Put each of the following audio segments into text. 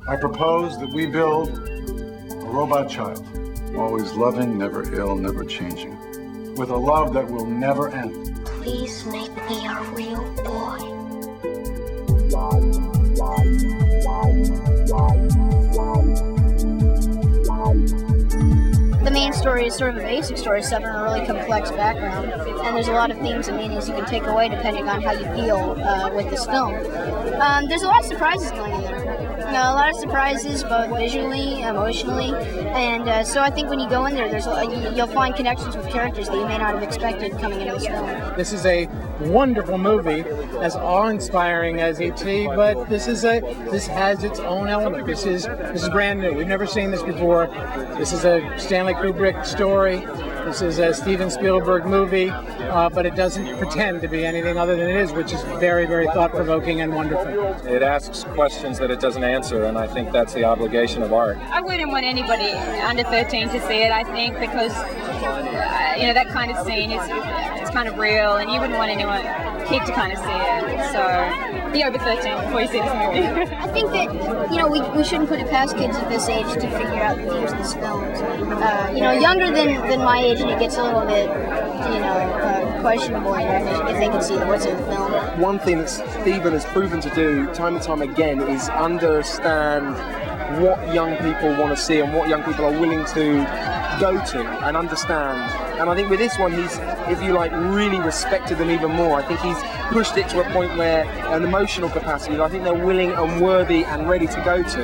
I propose that we build a robot child, always loving, never ill, never changing, with a love that will never end. Please make me a real boy. The main story is sort of a basic story set in a really complex background, and there's a lot of themes and meanings you can take away depending on how you feel with this film. There's a lot of surprises going in there. A lot of surprises, both visually, emotionally, and so I think when you go in there, you'll find connections with characters that you may not have expected coming into this film. This is a wonderful movie, as awe-inspiring as E.T., but this has its own element. This is brand new. We've never seen this before. This is a Stanley Kubrick story. This is a Steven Spielberg movie, but it doesn't pretend to be anything other than it is, which is very, very thought-provoking and wonderful. It asks questions that it doesn't answer, and I think that's the obligation of art. I wouldn't want anybody under 13 to see it, I think, because that kind of scene is kind of real, and you wouldn't want anyone kid to kind of see it. So be over 13 before you see this movie. I think that we shouldn't put it past kids at this age to figure out the themes of this film. Younger than my age, and it gets a little bit questionable if they can see what's in the film. One thing that Steven has proven to do time and time again is understand what young people want to see and what young people are willing to go to and understand. And I think with this one, he's, if you like, really respected them even more. I think he's pushed it to a point where an emotional capacity, I think they're willing and worthy and ready to go to.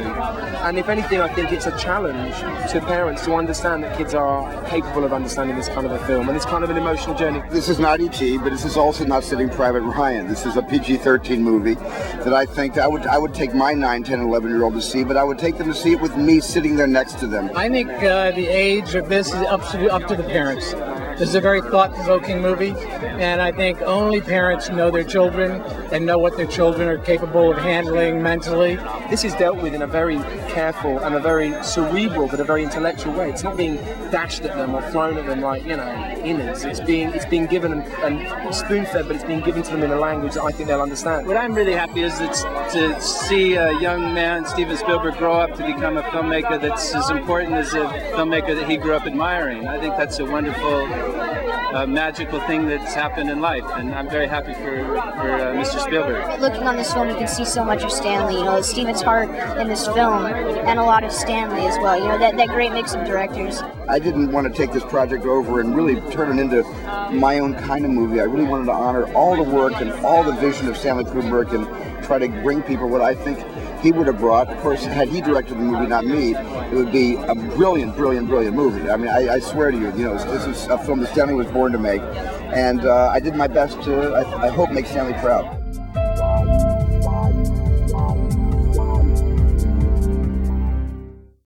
And if anything, I think it's a challenge to parents to understand that kids are capable of understanding this kind of a film and this kind of an emotional journey. This is not E.T., but this is also not Saving Private Ryan. This is a PG-13 movie that I think I would take my 9, 10, 11-year-old to see, but I would take them to see it with me sitting there next to them. I think the age of this is up to the parents. This is a very thought-provoking movie, and I think only parents know their children and know what their children are capable of handling mentally. This is dealt with in a very careful and a very cerebral but a very intellectual way. It's not being dashed at them or thrown at them like, innards. It's being given and spoon-fed, but it's being given to them in a language that I think they'll understand. What I'm really happy is to see a young man, Steven Spielberg, grow up to become a filmmaker that's as important as a filmmaker that he grew up admiring. I think that's a wonderful, magical thing that's happened in life, and I'm very happy for Mr. Spielberg. Looking on this film, you can see so much of Stanley, Steven's heart in this film, and a lot of Stanley as well, that great mix of directors. I didn't want to take this project over and really turn it into my own kind of movie. I really wanted to honor all the work and all the vision of Stanley Kubrick and try to bring people what I think he would have brought. Of course, had he directed the movie, not me, it would be a brilliant, brilliant, brilliant movie. I mean, I swear to you, this is a film that Stanley was born to make, and I did my best to, I hope, make Stanley proud.